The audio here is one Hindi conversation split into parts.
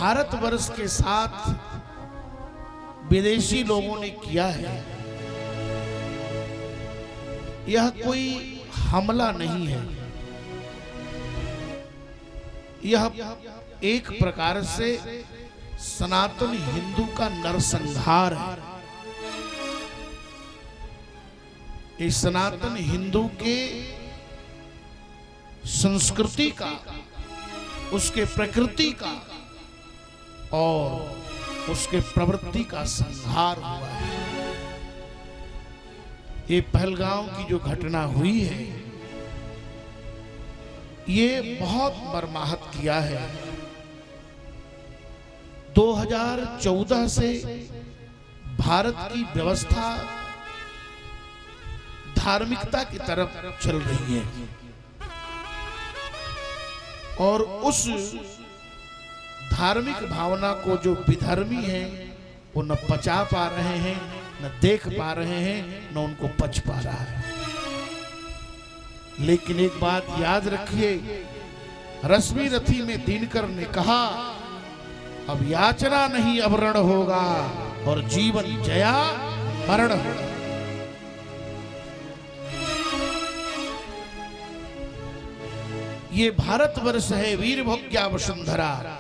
भारतवर्ष के साथ विदेशी लोगों ने किया है, यह कोई हमला नहीं है, यह एक प्रकार से सनातन हिंदू का नरसंहार है। इस सनातन हिंदू के संस्कृति का, उसके प्रकृति का और उसके प्रवृत्ति का संहार हुआ है। ये पहलगांव की जो घटना हुई है, ये बहुत मर्माहत किया है। 2014 से भारत की व्यवस्था धार्मिकता की तरफ चल रही है और उस धार्मिक भावना को जो विधर्मी हैं वो न पचा पा रहे हैं, न देख पा रहे हैं, न उनको पच पा रहा है। लेकिन एक बात याद रखिए, रश्मि रथी में दिनकर ने कहा, अब याचना नहीं अवरण होगा और जीवन जया मरण होगा। ये भारतवर्ष है, वीरभोग्या वसुंधरा।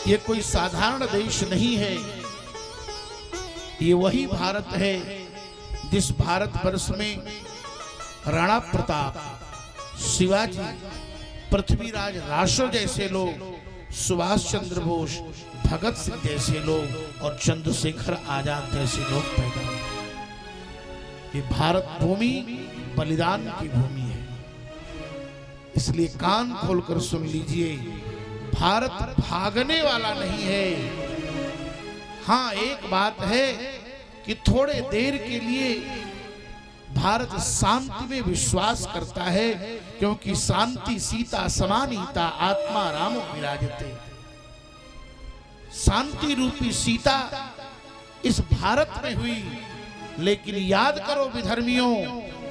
ये कोई साधारण देश नहीं है, ये वही भारत है जिस भारतवर्ष में राणा प्रताप, शिवाजी, पृथ्वीराज रासो जैसे लोग, सुभाष चंद्र बोस, भगत सिंह जैसे लोग और चंद्रशेखर आजाद जैसे लोग पैदा हुए। ये भारत भूमि बलिदान की भूमि है। इसलिए कान खोलकर सुन लीजिए, भारत भागने वाला नहीं है। हाँ, एक बात है कि थोड़े देर के लिए भारत शांति में विश्वास करता है, क्योंकि शांति सीता समानीता आत्मा रामो विराजते। शांति रूपी सीता इस भारत में हुई, लेकिन याद करो विधर्मियों,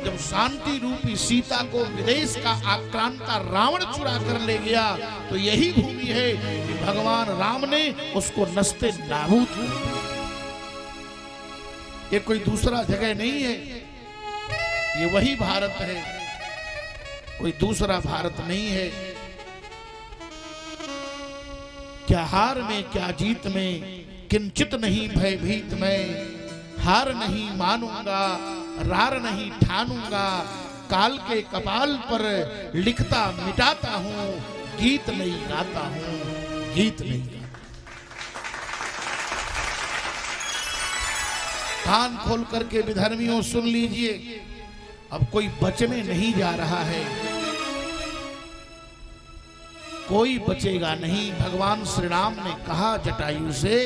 जब शांति रूपी सीता को विदेश का आक्रांता रावण चुरा कर ले गया, तो यही भूमि है कि भगवान राम ने उसको नस्ते नाबूद कर दिया। ये कोई दूसरा जगह नहीं है, ये वही भारत है, कोई दूसरा भारत नहीं है। क्या हार में क्या जीत में, किंचित नहीं भयभीत में, हार नहीं मानूंगा, रार नहीं ठानूंगा, काल के कपाल पर लिखता मिटाता हूं, गीत नहीं गाता हूं, गीत नहीं गाता। कान खोल करके विधर्मियों सुन लीजिए, अब कोई बचने नहीं जा रहा है, कोई बचेगा नहीं। भगवान श्री राम ने कहा जटायु से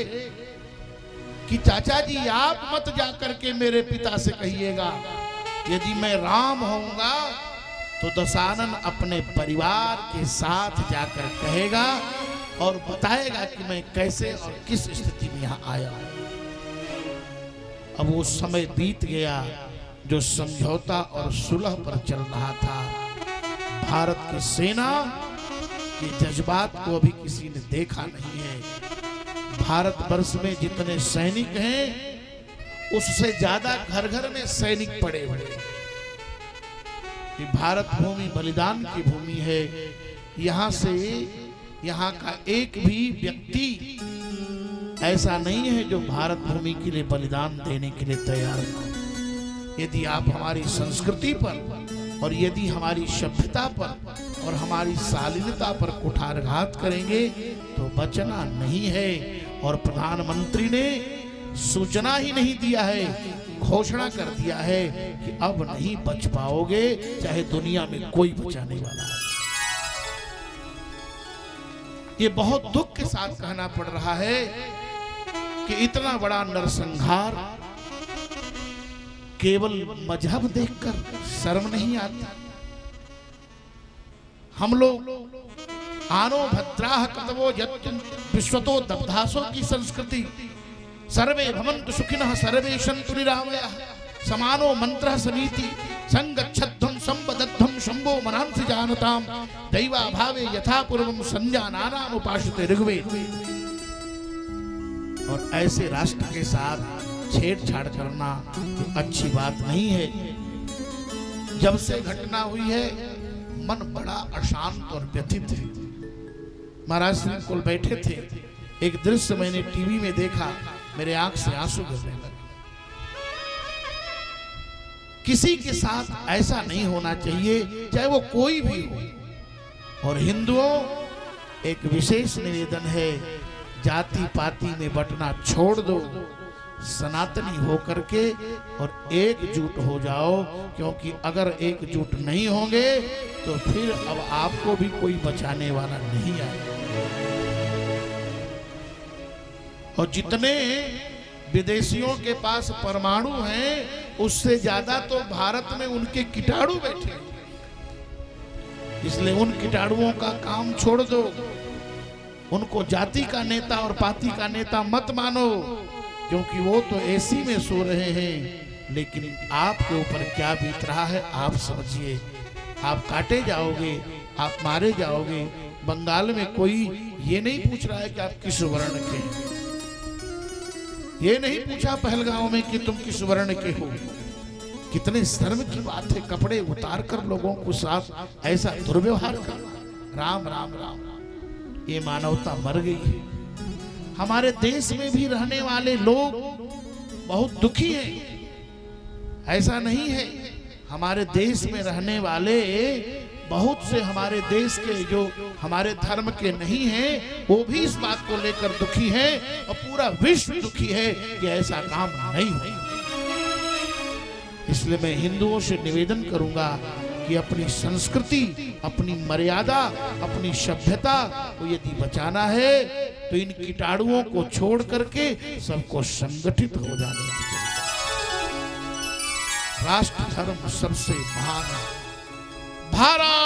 कि चाचा जी आप मत जाकर के मेरे पिता से कहिएगा, यदि मैं राम होऊंगा तो दशानन अपने परिवार के साथ जाकर कहेगा और बताएगा कि मैं कैसे और किस स्थिति में यहाँ आया हूं। अब वो समय बीत गया जो समझौता और सुलह पर चल रहा था। भारत की सेना के जज्बात को अभी किसी ने देखा नहीं है। भारतवर्ष में जितने सैनिक हैं, उससे ज्यादा घर घर में सैनिक पड़े हुए। ये भारत भूमि बलिदान की भूमि है। यहाँ से यहाँ का एक भी व्यक्ति ऐसा नहीं है जो भारत भूमि के लिए बलिदान देने के लिए तैयार हो। यदि आप हमारी संस्कृति पर और यदि हमारी सभ्यता पर और हमारी शालीनता पर कुठारघात करेंगे तो बचना नहीं है। और प्रधानमंत्री ने सूचना ही नहीं दिया है, घोषणा कर दिया है कि अब नहीं बच पाओगे, चाहे दुनिया में कोई बचाने वाला है। ये बहुत दुख के साथ कहना पड़ रहा है कि इतना बड़ा नरसंहार केवल मजहब देखकर शर्म नहीं आती। हम लोग आनो भद्राः कृतवो यत्तु विश्वतो दब्धासो की संस्कृति, सर्वे भवन्तु सुखिनः सर्वे सन्तु निरामयाः, समानो मंत्रः समीति संगच्छध्वं संवदध्वं शंभो मनांसि जानताम दैवा भावे यथा पूर्वम संजानानाम उपासते ऋग्वेद। और ऐसे राष्ट्र के साथ छेड़छाड़ करना अच्छी बात नहीं है। जब से घटना हुई है मन बड़ा अशांत और व्यथित है। महाराज श्री कुल बैठे थे, एक दृश्य मैंने टीवी में देखा, मेरे आंख से आंसू गिरने लगे। किसी के साथ ऐसा नहीं होना चाहिए, चाहे वो कोई भी हो। और हिंदुओं, एक विशेष निवेदन है, जाति पाति में बंटना छोड़ दो, सनातनी होकर के और एकजुट हो जाओ। क्योंकि अगर एकजुट नहीं होंगे तो फिर अब आपको भी कोई बचाने वाला नहीं आएगा। और जितने विदेशियों के पास परमाणु हैं, उससे ज्यादा तो भारत में उनके कीटाणु बैठे हैं। इसलिए उन कीटाणुओं का काम छोड़ दो। उनको जाति का नेता और पाति का नेता मत मानो, क्योंकि वो तो एसी में सो रहे हैं, लेकिन आपके ऊपर क्या बीत रहा है आप समझिए। आप काटे जाओगे, आप मारे जाओगे। बंगाल में कोई ये नहीं पूछ रहा है कि आप किस वर्ण के हैं। ये नहीं पूछा पहलगांव में कि तुम किस वर्ण के हो। कितने शर्म की बात है, कपड़े उतार कर लोगों को साथ ऐसा दुर्व्यवहार करना। राम राम राम, ये मानवता मर गई है। हमारे देश में भी रहने वाले लोग बहुत दुखी हैं। ऐसा नहीं है, हमारे देश में रहने वाले बहुत से हमारे देश के जो हमारे धर्म के नहीं हैं, वो भी इस बात को लेकर दुखी हैं और पूरा विश्व दुखी है कि ऐसा काम नहीं हो। इसलिए मैं हिंदुओं से निवेदन करूंगा कि अपनी संस्कृति, अपनी मर्यादा, अपनी सभ्यता को यदि बचाना है तो इन कीटाणुओं को छोड़ करके सबको संगठित हो जाने चाहिए। राष्ट्र धर्म सबसे महान है। भारत